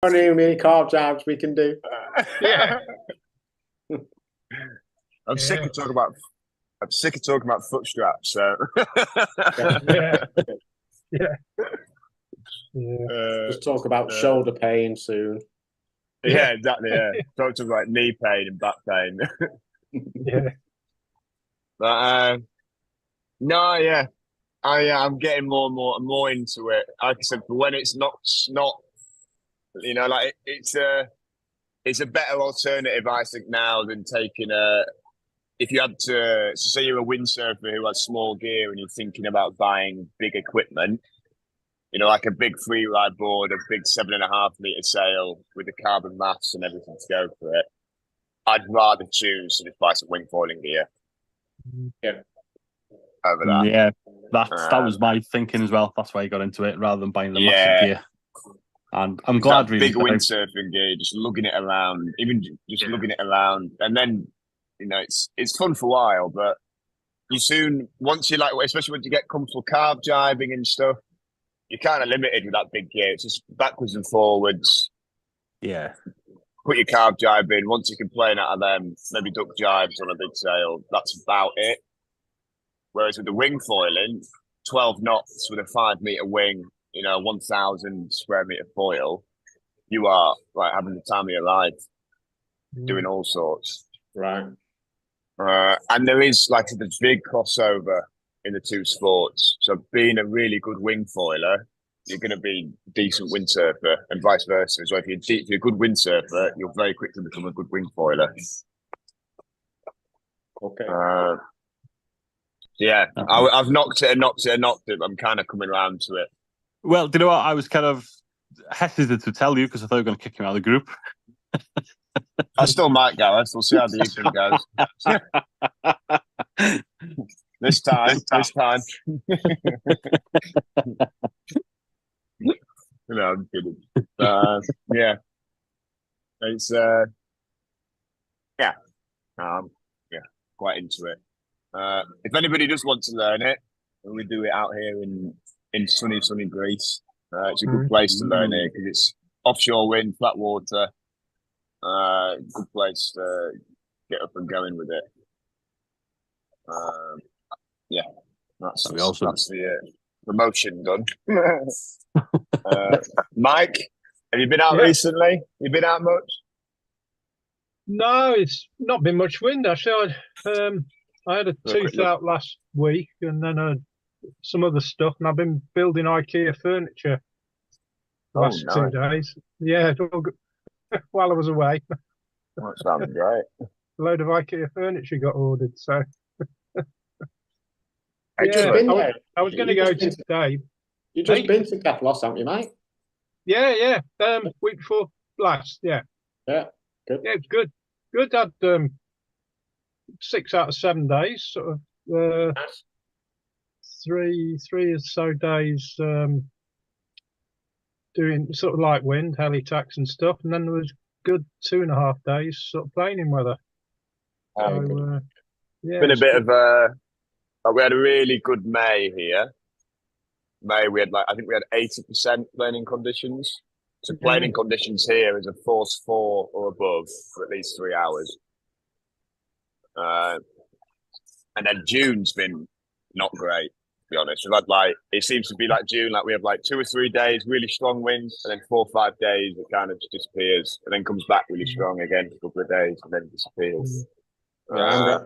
How many carb jabs we can do? Yeah, I'm sick yeah, of talking about. I'm sick of talking about footstraps. So, yeah, yeah, yeah, Just talk about uh, shoulder pain soon. yeah, yeah, exactly. Yeah, talk about knee pain and back pain. yeah. But no, yeah, I'm getting more into it. Like I said, when it's not, like it's a better alternative, I think, now than taking a. If you had to, so say you're a windsurfer who has small gear and you're thinking about buying big equipment, like a big free ride board, a big 7.5 meter sail with the carbon mast and everything to go for it. I'd rather choose to just buy some wing foiling gear Yeah. over that. Yeah, that was Um, my thinking as well. That's why I got into it rather than buying the massive yeah, gear. And I'm it's glad, that really, big that windsurfing gear, just lugging it around, even just lugging it around, and then it's fun for a while, but you soon once you like, especially when you get comfortable carb jibing and stuff, you're kind of limited with that big gear. It's just backwards and forwards. yeah, Put your carb jibe in. Once you can plane out of them, maybe duck jibes on a big sail. That's about it. Whereas with the wing foiling, 12 knots with a 5 meter wing, 1,000 square meter foil, you are like having the time of your life doing all sorts. Right. And there is like the big crossover in the two sports. So being a really good wing foiler, you're going to be a decent windsurfer, and vice versa. So if you're a good windsurfer, you'll very quickly become a good wing foiler. Okay. Yeah, I've knocked it. I'm kind of coming around to it. Well, do you know what? I was kind of hesitant to tell you because I thought you were going to kick me out of the group. I still might, Gareth. We'll see how the evening goes. This time. No, I'm kidding. Yeah, it's yeah, yeah, quite into it. If anybody does want to learn it, we do it out here in sunny Greece. It's a good place to learn it because it's offshore wind, flat water. Good place to get up and going with it. Yeah, that's Awesome. that's the promotion done. Mike, have you been out Yeah. recently? You been out much? No, it's not been much wind actually. I had a tooth out last week, and then some other stuff, and I've been building IKEA furniture the last nice. 2 days. Yeah, while I was away, That sounds great. a load of IKEA furniture got ordered. So You've just yeah, been there. I was going to go today. You've just been to Catlos, haven't you, mate? Yeah. Week before last. Yeah. Yeah. Good. Yeah, it's good. Good. Had 6 out of 7 days, sort of Nice. three or so days doing sort of light wind, heli tax and stuff, and then there was good 2.5 days sort of planing weather. So yeah, Been a bit good. of we had a really good May here. May we had I think we had 80% planing conditions. So planing conditions here is a force 4 or above for at least 3 hours. And then June's been not great, to be honest. We've had it seems to be like June, we have 2 or 3 days really strong winds, and then 4 or 5 days it kind of just disappears, and then comes back really strong again for a couple of days, and then disappears. Yeah,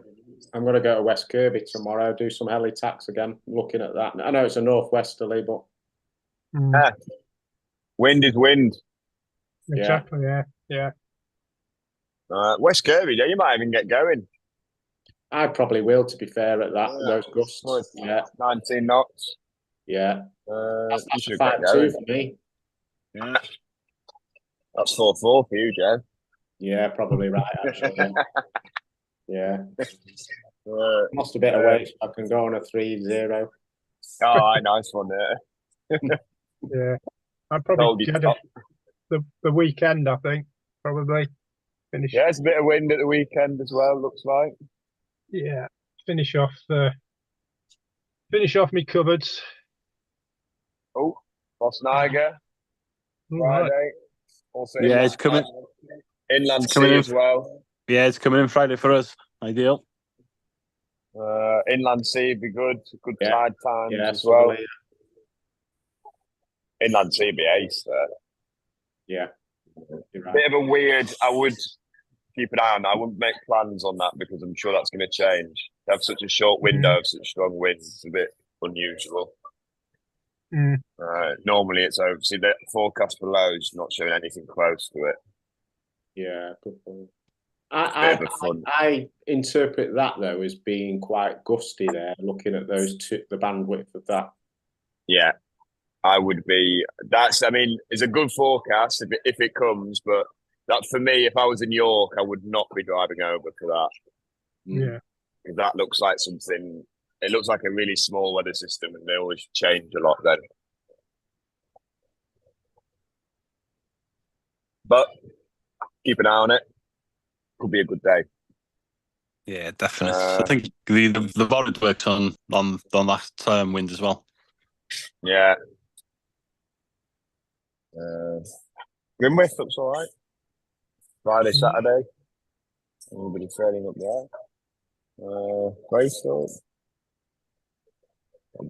I'm going to go to West Kirby tomorrow, do some heli tax again, looking at that. I know it's a northwesterly, but wind is wind. Exactly, yeah. West Kirby, you might even get going. I probably will, to be fair, at those gusts. Yeah. 19 knots. Yeah. That's a 5.2 for me. Yeah. That's 4.4 for you, Jeff. Yeah, probably right, actually. Yeah. Lost a bit of weight, so I can go on a 3.0. Oh, nice one there. Yeah. I'd probably get the weekend, I think, probably. Finish. Yeah, it's a bit of wind at the weekend as well, looks like. Yeah. Finish off my cupboards. Oh, Boss Niger. Friday. Also, Yeah, it's coming. Inland It's coming sea in. as well. Yeah, it's coming in Friday for us. Ideal. Inland sea would be good. Good Yeah. tide times Yeah, as well. southerly, Inland sea would be ace there. yeah. You're right. Bit of a weird. I would keep an eye on that. I wouldn't make plans on that because I'm sure that's going to change. To have such a short window of such strong winds is a bit unusual. Mm. Normally, it's obviously the forecast below is not showing anything close to it. Yeah, good point. Bit of a fun. I interpret that though as being quite gusty there, looking at those two, the bandwidth of that. Yeah, I would be. I mean, it's a good forecast if it comes, but that for me, if I was in York, I would not be driving over for that. Yeah. Because that looks like something. It looks like a really small weather system, and they always change a lot then. But keep an eye on it. Could be a good day. Yeah, definitely. I think the board works on that wind as well. Yeah. Grimwith looks all right. Friday, Saturday. Everybody training up there. Greystoke.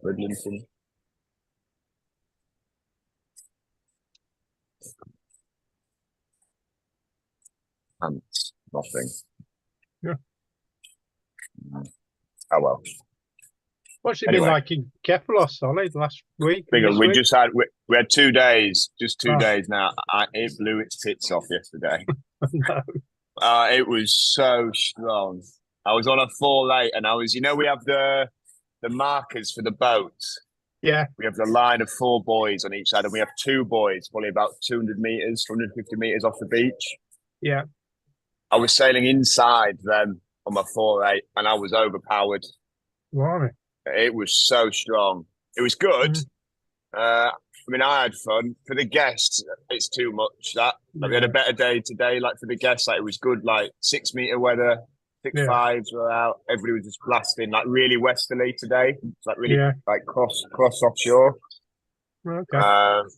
Bridlington. Ants. Nothing. Yeah. Oh well. What's it Anyway. been like in Kefaloss, Solid, last week? We just had we had 2 days, just 2 Oh. days now. It blew its tits off yesterday. No. It was so strong. I was on a 4-8 and I was, we have the markers for the boats. Yeah. We have the line of 4 boys on each side, and we have 2 boys, probably about 200 meters, 150 meters off the beach. Yeah. I was sailing inside them on my 4-8, and I was overpowered. Blimey. It was so strong. It was good. I mean, I had fun. For the guests, it's too much. We had a better day today. Like for the guests, it was good. Like 6-meter weather, 6.5s were out. Everybody was just blasting. Like really westerly today. It's like really like cross offshore. Okay.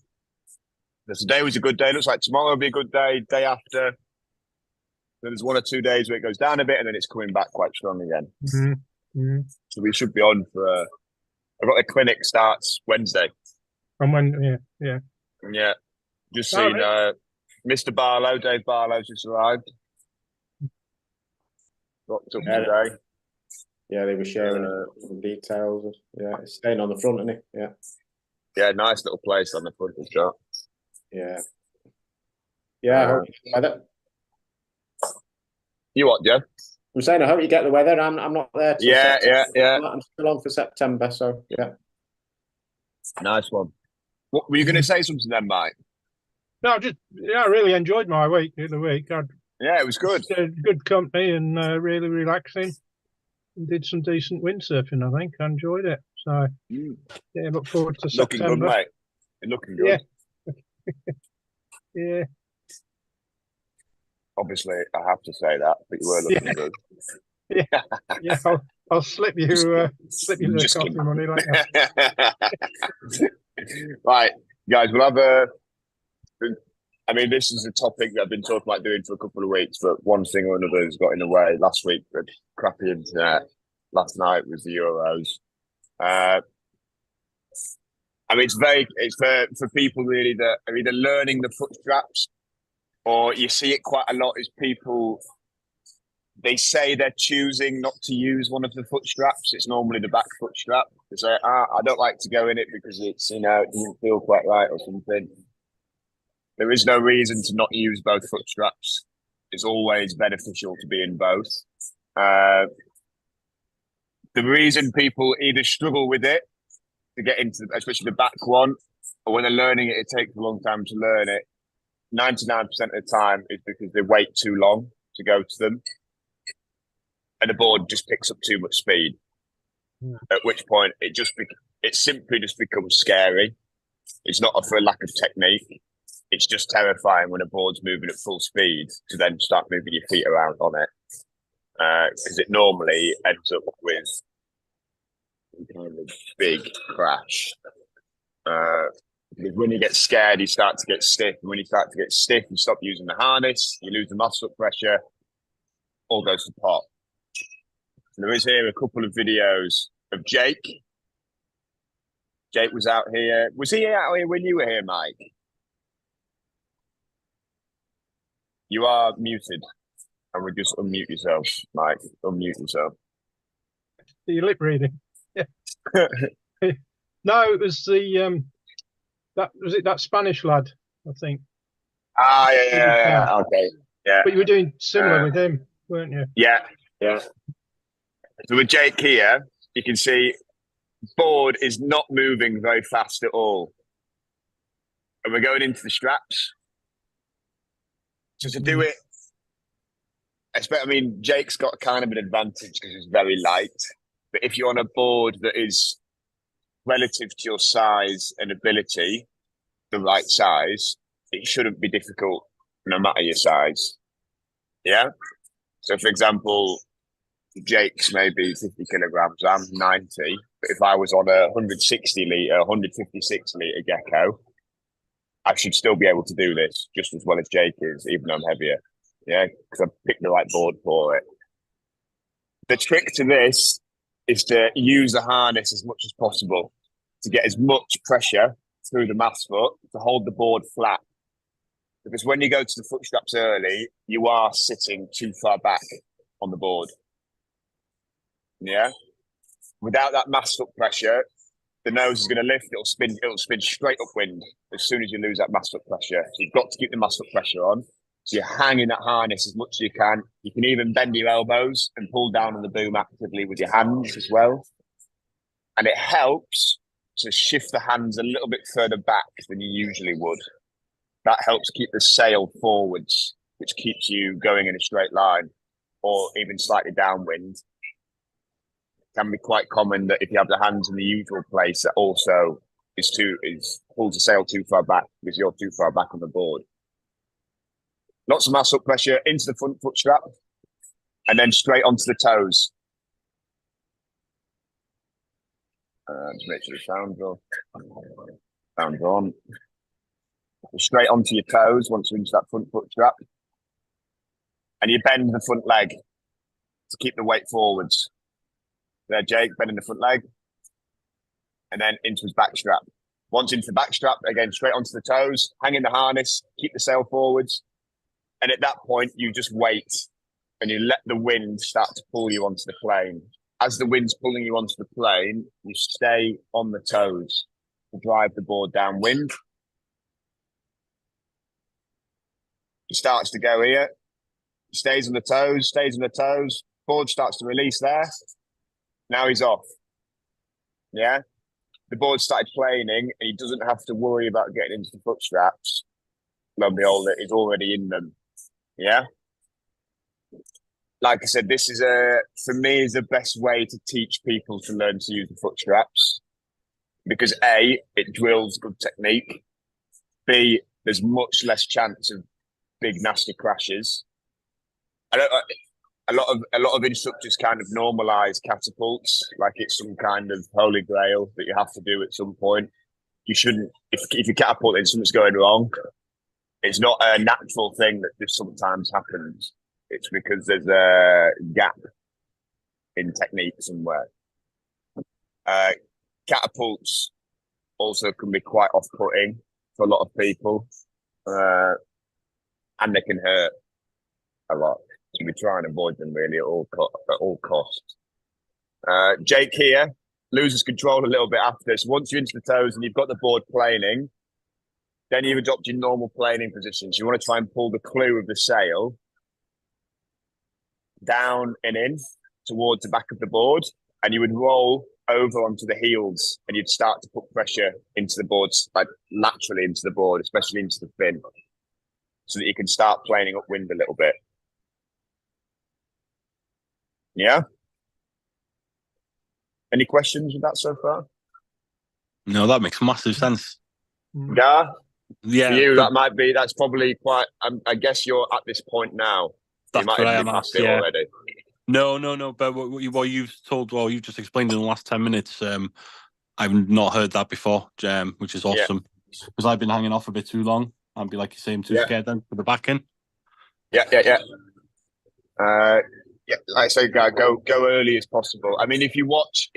Today was a good day. Looks like tomorrow will be a good day. Day after, there's 1 or 2 days where it goes down a bit, and then it's coming back quite strong again. So we should be on for. I've got a clinic starts Wednesday. And when, yeah. Just seen Mr. Barlow, Dave Barlow's just arrived. Rocked up today. Yeah, they were sharing some details. Yeah, it's staying on the front, isn't it? Yeah. Yeah, nice little place on the front of the shop. Yeah. Yeah, I hope you get the weather. You what, Joe? I'm saying I hope you get the weather. I'm not there till September. Yeah. I'm still on for September, so yeah. Nice one. What were you going to say something then, Mike? No, I really enjoyed my week the other week. Yeah, it was good. Good company and really relaxing. Did some decent windsurfing, I think. I enjoyed it. So, yeah, look forward to looking September. Good, mate. You're looking good. Yeah. Obviously, I have to say that, but you were looking good. Yeah. I'll slip you the coffee money later. Right, guys, we'll have a. I mean, this is a topic that I've been talking about doing for a couple of weeks, but one thing or another has got in the way. Last week, we had crappy internet. Last night was the Euros. I mean, it's for people really that are either learning the footstraps, or you see it quite a lot as people. They say they're choosing not to use one of the foot straps. It's normally the back foot strap. They say, I don't like to go in it because it's, it doesn't feel quite right or something. There is no reason to not use both foot straps. It's always beneficial to be in both. The reason people either struggle with it to get into, especially the back one, or when they're learning it, it takes a long time to learn it. 99% of the time is because they wait too long to go to them. And the board just picks up too much speed. At which point it simply just becomes scary. It's not for a lack of technique. It's just terrifying when a board's moving at full speed to then start moving your feet around on it. Because it normally ends up with a kind of big crash. Because when you get scared, you start to get stiff. And when you start to get stiff, you stop using the harness, you lose the muscle pressure, all goes to pot. So there is here a couple of videos of Jake. Jake was out here. Was he out here when you were here, Mike? You are muted. And we just unmute yourself, Mike. Unmute yourself. Are you lip reading? Yeah. No, it was the that Spanish lad, I think. Ah, yeah. Okay, yeah. But you were doing similar with him, weren't you? Yeah. So with Jake here, you can see board is not moving very fast at all. And we're going into the straps. So to do it, I mean, Jake's got kind of an advantage because he's very light. But if you're on a board that is relative to your size and ability, the right size, it shouldn't be difficult no matter your size. Yeah? So for example, Jake's maybe 50 kilograms, I'm 90. But if I was on a 160 litre, 156 litre gecko, I should still be able to do this just as well as Jake is, even though I'm heavier. Yeah, because I picked the right board for it. The trick to this is to use the harness as much as possible to get as much pressure through the mass foot to hold the board flat. Because when you go to the foot straps early, you are sitting too far back on the board. Yeah. Without that mass foot pressure, the nose is going to lift. It'll spin straight upwind as soon as you lose that mass foot pressure. So you've got to keep the mass foot pressure on. So you're hanging that harness as much as you can. You can even bend your elbows and pull down on the boom actively with your hands as well. And it helps to shift the hands a little bit further back than you usually would. That helps keep the sail forwards, which keeps you going in a straight line or even slightly downwind. It can be quite common that if you have the hands in the usual place, that also pulls the sail too far back because you're too far back on the board. Lots of muscle pressure into the front foot strap and then straight onto the toes. Just make sure the sound's on. Straight onto your toes once you're into that front foot strap. And you bend the front leg to keep the weight forwards. There, Jake, bending the front leg. And then into his back strap. Once into the back strap, again, straight onto the toes, hang in the harness, keep the sail forwards. And at that point, you just wait and you let the wind start to pull you onto the plane. As the wind's pulling you onto the plane, you stay on the toes to drive the board downwind. He starts to go here. He stays on the toes, Board starts to release there. Now he's off. Yeah? The board started planing and he doesn't have to worry about getting into the foot straps. Lo and behold, he's already in them. Yeah? Like I said, this is for me, is the best way to teach people to learn to use the foot straps. Because A, it drills good technique. B, there's much less chance of big nasty crashes. A lot of instructors kind of normalize catapults like it's some kind of holy grail that you have to do at some point. You shouldn't. If you catapult and something's going wrong, it's not a natural thing that just sometimes happens. It's because there's a gap in technique somewhere. Catapults also can be quite off-putting for a lot of people, and they can hurt a lot. So we try and avoid them really at all costs. Jake here loses control a little bit after this. Once you're into the toes and you've got the board planing, then you adopt your normal planing position. So you want to try and pull the clue of the sail down and in towards the back of the board, and you would roll over onto the heels and you'd start to put pressure into the boards, like laterally into the board, especially into the fin, so that you can start planing upwind a little bit. Yeah? Any questions with that so far? No, that makes massive sense. Yeah? Yeah. For you, that's probably quite, I guess you're at this point now. That's you might where I have am been past at, it yeah. already. No. But what you've told, well, you've just explained in the last 10 minutes, I've not heard that before, which is awesome. because I've been hanging off a bit too long. I'd be like you say, I'm too scared then for the back in. Yeah. Yeah, like I say, go early as possible. I mean, if you watch,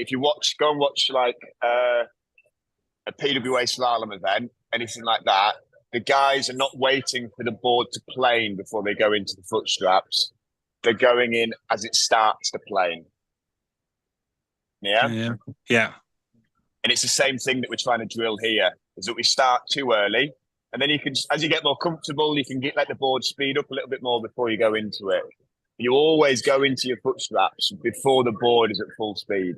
go and watch like a PWA slalom event, anything like that. The guys are not waiting for the board to plane before they go into the foot straps. They're going in as it starts to plane. Yeah. And it's the same thing that we're trying to drill here, is that we start too early. And then you can, as you get more comfortable, you can let the board speed up a little bit more before you go into it. You always go into your foot straps before the board is at full speed.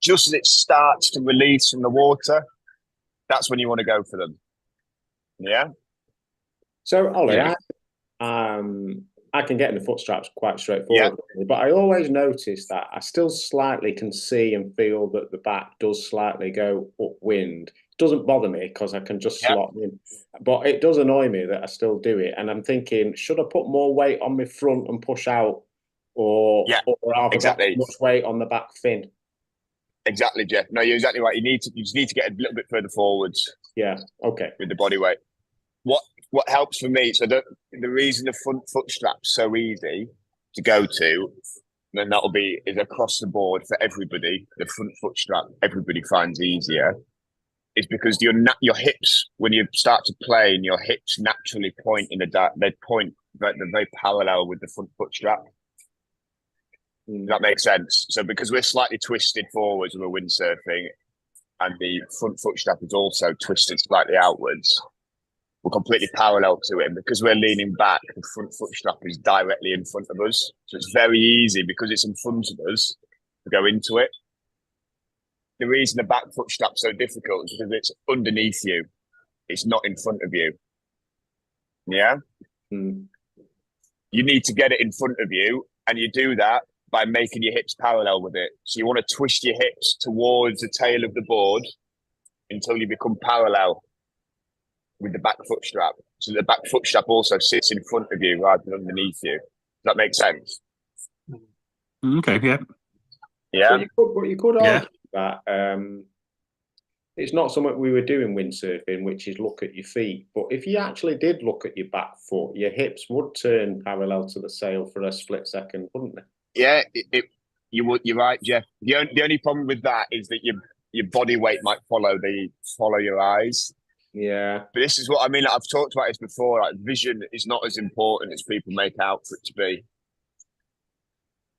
Just as it starts to release from the water, that's when you want to go for them. Yeah. So, Ollie, I can get in the foot straps quite straightforward, but I always notice that I still slightly can see and feel that the back does slightly go upwind. It doesn't bother me because I can just slot in, but it does annoy me that I still do it. And I'm thinking, should I put more weight on my front and push out, or have I got too much weight on the back fin? Exactly, Jeff. No, you're exactly right. You just need to get a little bit further forwards. Yeah. Okay. With the body weight. What helps for me, so the reason the front foot strap's so easy to go to, then is across the board for everybody. The front foot strap everybody finds easier, is because your hips, when you start to plane, your hips naturally point they're very parallel with the front foot strap. That makes sense. So because we're slightly twisted forwards when we're windsurfing, and the front foot strap is also twisted slightly outwards, we're completely parallel to it. And because we're leaning back, the front foot strap is directly in front of us. So it's very easy, because it's in front of us, to go into it. The reason the back foot strap's so difficult is because it's underneath you. It's not in front of you. Yeah? You need to get it in front of you, and you do that by making your hips parallel with it. So you want to twist your hips towards the tail of the board until you become parallel with the back foot strap. So the back foot strap also sits in front of you rather than underneath you. Does that make sense? Okay, yeah. Yeah. But you could argue that it's not something we were doing windsurfing, which is look at your feet. But if you actually did look at your back foot, your hips would turn parallel to the sail for a split second, wouldn't they? Yeah, you're right, Jeff. The only problem with that is that your body weight might follow your eyes. Yeah. But this is what I mean. I've talked about this before. Like, vision is not as important as people make out for it to be.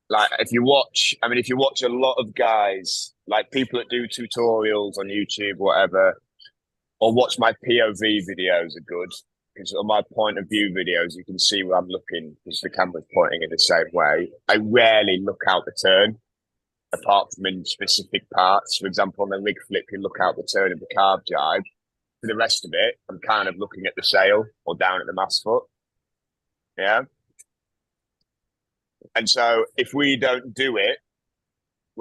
Like, if you watch a lot of guys, like people that do tutorials on YouTube, whatever, or watch my POV videos are good. Because on my point of view videos, you can see where I'm looking because the camera's pointing in the same way. I rarely look out the turn, apart from in specific parts. For example, on the rig flip, you look out the turn of the carve jibe. For the rest of it, I'm kind of looking at the sail or down at the mast foot. Yeah. And so if we don't do it,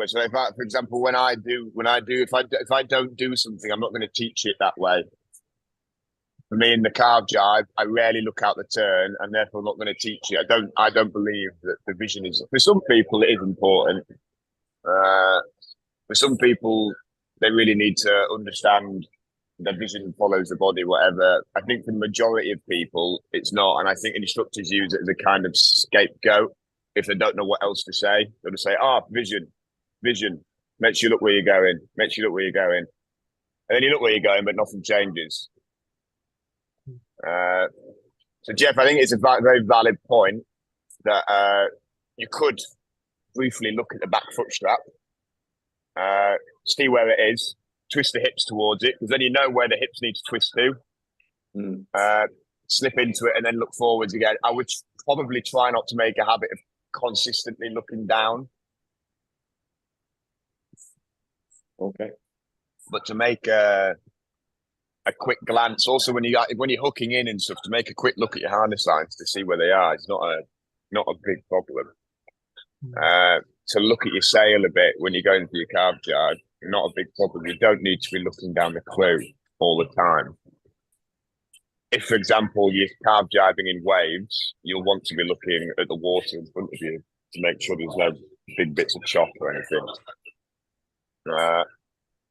so if I, for example, if I don't do something, I'm not going to teach it that way. For me in the carve jibe, I rarely look out the turn, and therefore I'm not going to teach it. I don't believe that the vision is, for some people it is important. For some people, they really need to understand the vision follows the body, whatever. I think for the majority of people, it's not. And I think instructors use it as a kind of scapegoat. If they don't know what else to say, they'll just say, vision. Make sure you look where you're going. Make sure you look where you're going. And then you look where you're going, but nothing changes. So, Jeff, I think it's a very valid point that you could briefly look at the back foot strap, see where it is, twist the hips towards it, because then you know where the hips need to twist to. Slip into it and then look forwards again. I would probably try not to make a habit of consistently looking down. Okay. But to make a quick glance, also when you're hooking in and stuff, to make a quick look at your harness lines to see where they are, it's not a big problem. To look at your sail a bit when you're going through your carve jibe, not a big problem. You don't need to be looking down the clue all the time. If, for example, you're carve jibing in waves, you'll want to be looking at the water in front of you to make sure there's no big bits of chop or anything.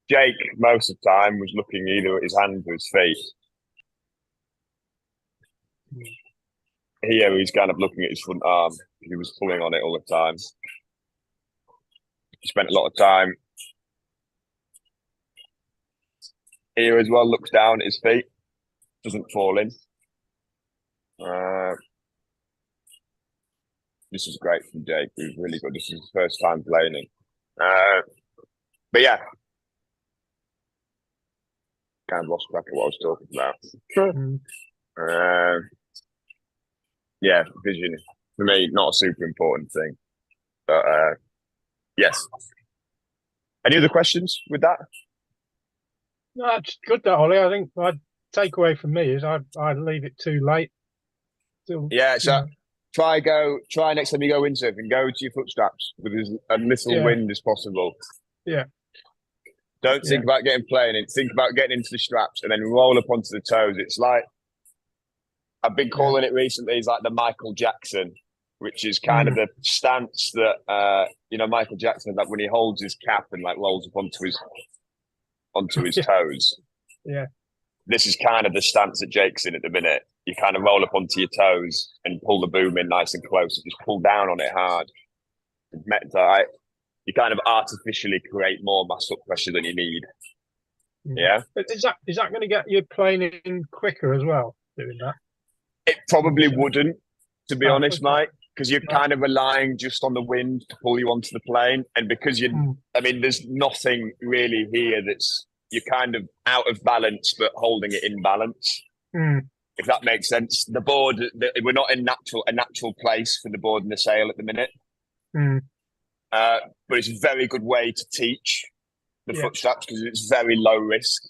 Jake, most of the time, was looking either at his hands or his feet. Here, he's kind of looking at his front arm. He was pulling on it all the time. He spent a lot of time here as well, looks down at his feet, doesn't fall in. This is great from Jake. He was really good. This is his first time playing. But yeah, kind of lost track of what I was talking about. Yeah, vision for me, not a super important thing. But yes. Any other questions with that? No, it's good that, Ollie. I think my takeaway from me is I'd leave it too late. Yeah, so try next time you go windsurfing, go to your footstraps with as little wind as possible. Yeah. Don't think about getting playing. Think about getting into the straps and then roll up onto the toes. It's like, I've been calling it recently, it's like the Michael Jackson, which is kind of the stance that Michael Jackson, like when he holds his cap and like rolls up onto his toes. Yeah. This is kind of the stance that Jake's in at the minute. You kind of roll up onto your toes and pull the boom in nice and close and just pull down on it hard. You kind of artificially create more muscle pressure than you need. Yeah. Is that going to get you playing in quicker as well, doing that? It probably wouldn't, to be honest, Mike, because you're kind of relying just on the wind to pull you onto the plane. And because there's nothing really here you're kind of out of balance, but holding it in balance. If that makes sense. The board, we're not in a natural place for the board and the sail at the minute. But it's a very good way to teach the footstraps because it's very low risk.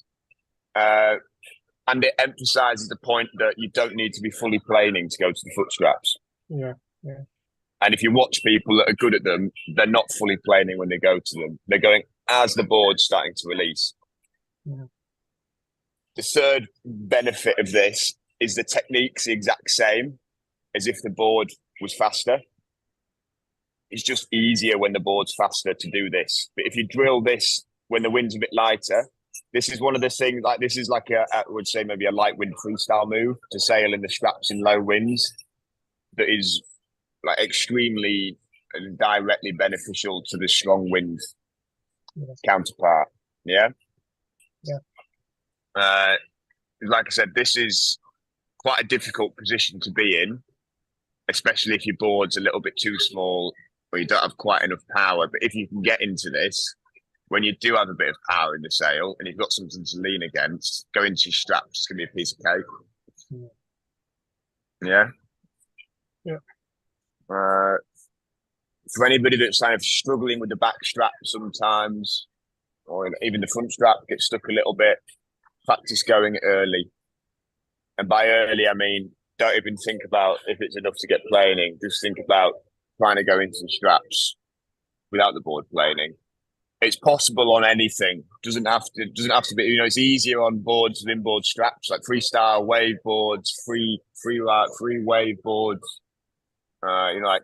And it emphasises the point that you don't need to be fully planing to go to the footstraps. Yeah. And if you watch people that are good at them, they're not fully planing when they go to them. They're going as the board's starting to release. Yeah. The third benefit of this is the technique's the exact same as if the board was faster. It's just easier when the board's faster to do this. But if you drill this when the wind's a bit lighter, this is one of the things, like this is like I would say maybe a light wind freestyle move to sail in the straps in low winds that is like extremely and directly beneficial to the strong wind counterpart. Yeah. Like I said, this is quite a difficult position to be in, especially if your board's a little bit too small or you don't have quite enough power. But if you can get into this, when you do have a bit of power in the sail and you've got something to lean against, go into your straps. It's going to be a piece of cake. Yeah. For anybody that's kind of struggling with the back strap sometimes, or even the front strap gets stuck a little bit, practice going early. And by early, I mean, don't even think about if it's enough to get planing. Just think about trying to go into the straps without the board planing. It's possible on anything. Doesn't have to be. It's easier on boards with inboard straps, like freestyle wave boards, free wave boards. Like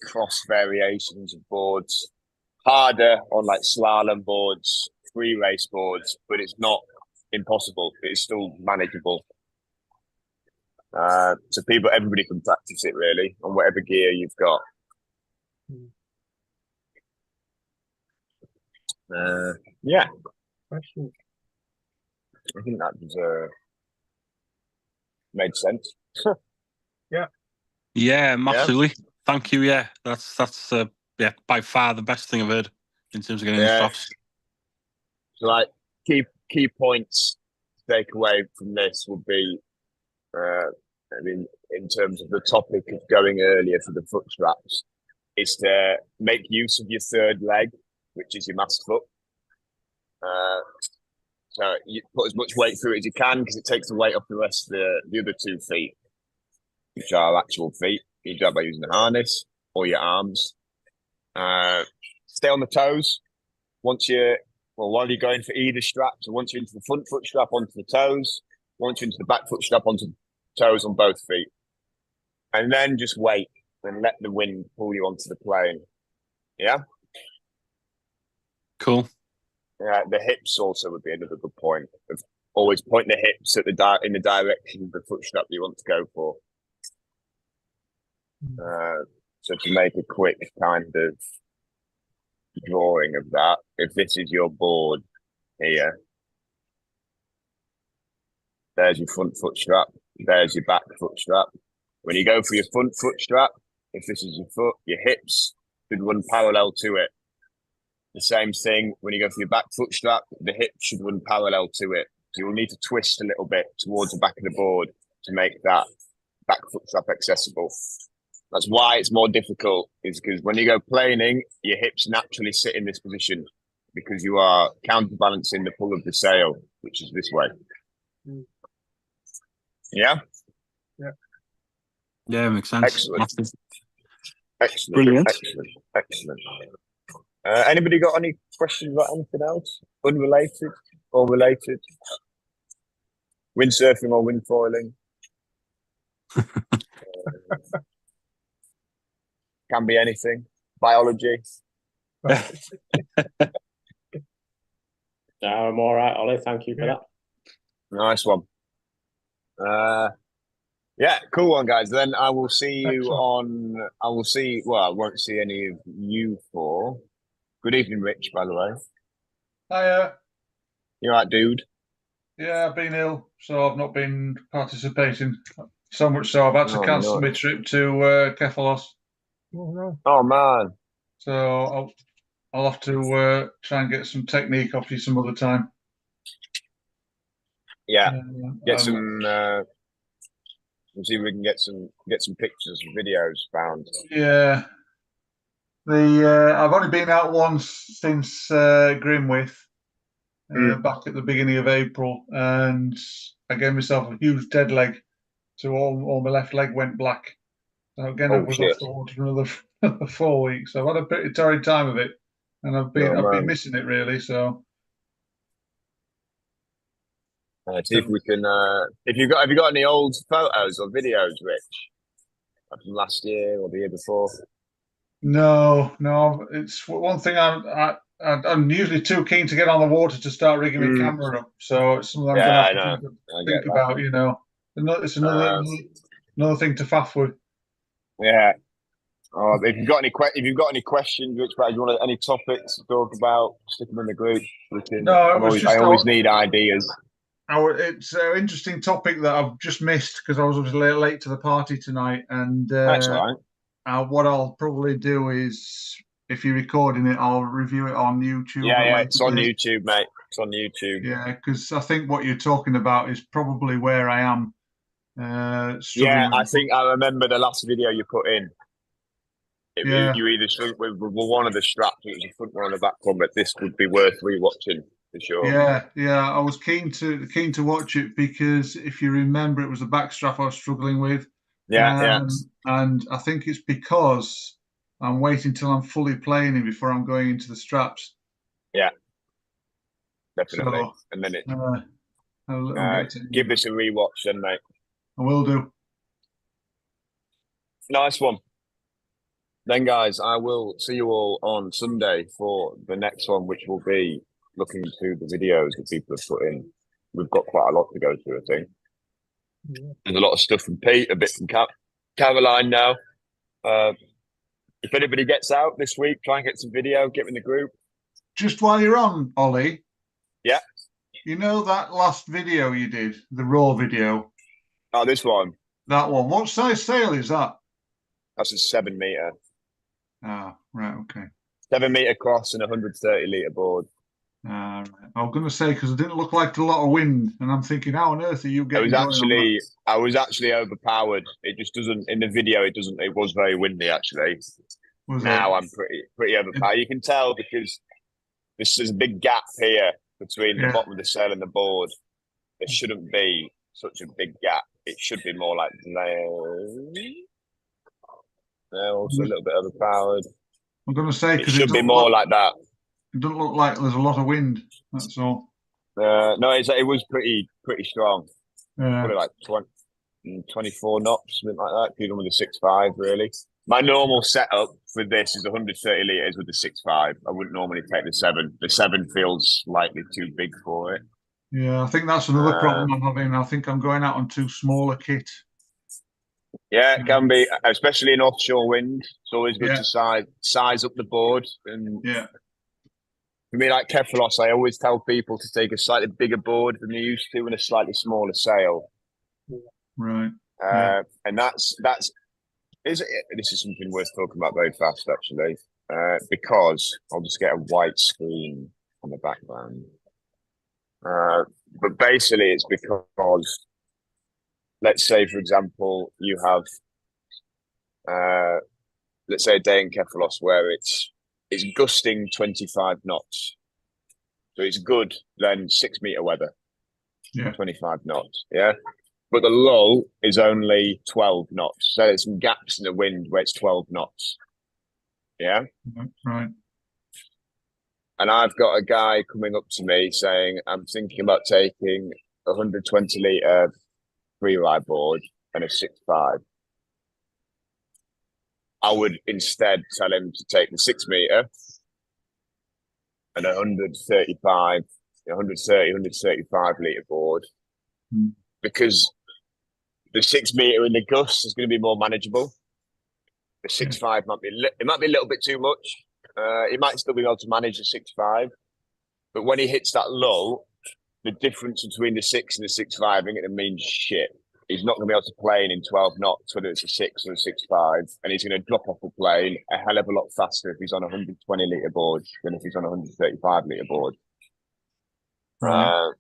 cross variations of boards. Harder on like slalom boards, free race boards, but it's not impossible. It's still manageable. So everybody can practice it really on whatever gear you've got. Yeah. I think that was made sense. Yeah, massively. Yeah. Thank you. Yeah, that's by far the best thing I've heard in terms of getting the straps. So like key points to take away from this would be, in terms of the topic of going earlier for the foot straps, is to make use of your third leg, which is your mast foot. So you put as much weight through it as you can because it takes the weight off the rest of the other 2 feet, which are actual feet. You do that by using the harness or your arms. Stay on the toes while you're going for either strap. So once you're into the front foot strap, onto the toes. Once you're into the back foot strap, onto the toes on both feet. And then just wait and let the wind pull you onto the plane. Yeah? Cool. Yeah, the hips also would be another good point. Of always point the hips at in the direction of the foot strap you want to go for. So to make a quick kind of drawing of that, if this is your board here, there's your front foot strap, there's your back foot strap. When you go for your front foot strap, if this is your foot, your hips should run parallel to it. The same thing when you go for your back foot strap, the hips should run parallel to it. So you'll need to twist a little bit towards the back of the board to make that back foot strap accessible. That's why it's more difficult, is because when you go planing, your hips naturally sit in this position because you are counterbalancing the pull of the sail, which is this way. Yeah? Yeah, makes sense. Excellent. Excellent. Brilliant. Excellent. Anybody got any questions about anything else? Unrelated or related? Windsurfing or windfoiling? Can be anything. Biology. No, I'm all right, Ollie. Thank you for that. Nice one. Yeah, cool one, guys. Then I will see you on. I will see. Well, I won't see any of you four. Good evening, Rich. By the way. Hiya. You all right, dude? Yeah, I've been ill, so I've not been participating. So much so I've had to cancel my trip to Kefalos. Oh, no. Oh man. So I'll have to try and get some technique off you some other time. Yeah. Get some. We'll see if we can get some pictures and videos found. Yeah. I've only been out once since Grimwith, back at the beginning of April, and I gave myself a huge dead leg, so all my left leg went black. So again, I was off the water for another 4 weeks. So I've had a pretty torrid time of it, and I've been missing it really. So see if we can. Have you got any old photos or videos, Rich, from last year or the year before? No. It's one thing I'm usually too keen to get on the water to start rigging my camera up. So it's something I'm going to have to think about. You know, it's another thing to faff with. Yeah. If you've got any questions, Rich, if you want any topics to talk about, stick them in the group. I always need ideas. It's an interesting topic that I've just missed because I was late to the party tonight, and that's all right. What I'll probably do is, if you're recording it, I'll review it on YouTube. Yeah, it's on YouTube, mate. It's on YouTube. Yeah, because I think what you're talking about is probably where I am. Yeah, I think I remember the last video you put in. You either struggled with one of the straps, it was the front one or the back one, but this would be worth rewatching for sure. Yeah. I was keen to watch it because if you remember, it was the back strap I was struggling with. Yeah. And I think it's because I'm waiting till I'm fully planing before I'm going into the straps. Yeah, definitely. So, and then give this a rewatch, then, mate. I will do. Nice one. Then, guys, I will see you all on Sunday for the next one, which will be looking through the videos that people have put in. We've got quite a lot to go through, I think. Yeah. There's a lot of stuff from Pete, a bit from Caroline now. If anybody gets out this week, try and get some video, get in the group. Just while you're on, Ollie. Yeah. You know that last video you did, the raw video? Oh, this one? That one. What size sail is that? That's a 7 metre. Oh, right, okay. 7 metre cross and 130 litre board. Right. I was going to say, because it didn't look like a lot of wind, and I'm thinking, how on earth are you getting I was actually overpowered. It just doesn't, in the video, it was very windy, actually. I'm pretty overpowered. You can tell because there's a big gap here between the bottom of the sail and the board. There shouldn't be such a big gap. It should be more like they're also a little bit overpowered. I'm going to say, it should be more like that. It doesn't look like there's a lot of wind. That's all. No, it was pretty strong. Yeah. Probably like 24 knots, something like that. Even with a 6.5, really. My normal setup for this is 130 litres with the 6.5. I wouldn't normally take the 7. The 7 feels slightly too big for it. Yeah, I think that's another problem I'm having. I think I'm going out on too small a kit. Yeah, it can be, especially in offshore wind. It's always good Yeah. to size up the board. And Yeah. for me, like Kefaloss, I always tell people to take a slightly bigger board than they used to and a slightly smaller sail. Right. And this is something worth talking about very fast, actually, because I'll just get a white screen on the background. But basically, it's because, let's say, for example, you have, let's say, a day in Kefaloss where it's gusting 25 knots. So it's good then 6 meter weather, 25 knots, yeah. But the lull is only 12 knots. So there's some gaps in the wind where it's 12 knots, yeah. Right. And I've got a guy coming up to me saying, I'm thinking about taking a 120 litre free ride board and a 6.5. I would instead tell him to take the 6 metre and 135 litre board, because the 6 metre in the gust is going to be more manageable. The 6.5 might be a little bit too much. He might still be able to manage the 6.5, but when he hits that lull, the difference between the 6 and the 6.5 ain't going to mean shit. He's not going to be able to plane in 12 knots, whether it's a 6 or a 6.5, and he's going to drop off the plane a hell of a lot faster if he's on a 120 litre board than if he's on a 135 litre board. Right.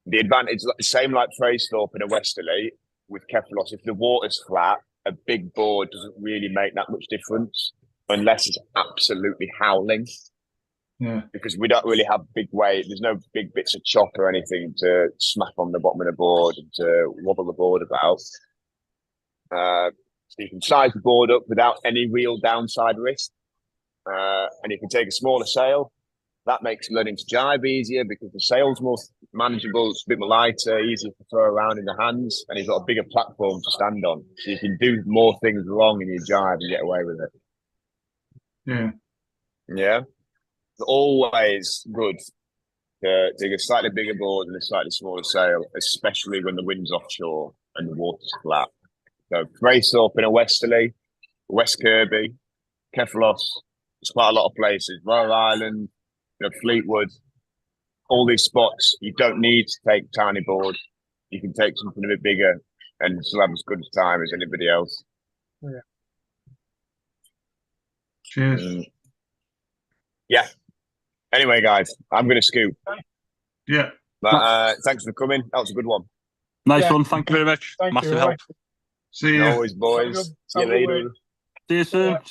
The advantage, same like Freystorp in a westerly with Kefaloss, if the water's flat, a big board doesn't really make that much difference unless it's absolutely howling. Yeah. Because we don't really have big weight. There's no big bits of chop or anything to smack on the bottom of the board and to wobble the board about. So you can size the board up without any real downside risk. And you can take a smaller sail. That makes learning to jibe easier because the sail's more manageable, it's a bit more lighter, easier to throw around in the hands, and you've got a bigger platform to stand on. So you can do more things wrong in your jibe and get away with it. Yeah. Yeah. It's always good to take a slightly bigger board and a slightly smaller sail, especially when the wind's offshore and the water's flat. So Freystorp in a westerly, West Kirby, Kefaloss, there's quite a lot of places, Royal Island, Fleetwood, all these spots. You don't need to take a tiny board. You can take something a bit bigger and still have as good a time as anybody else. Yeah. Cheers. Yeah. Anyway, guys, I'm going to scoop. Yeah. But thanks for coming. That was a good one. Nice one. Thank you very much. Thank Massive you, help. See you. Always, boys. See you later. See you soon.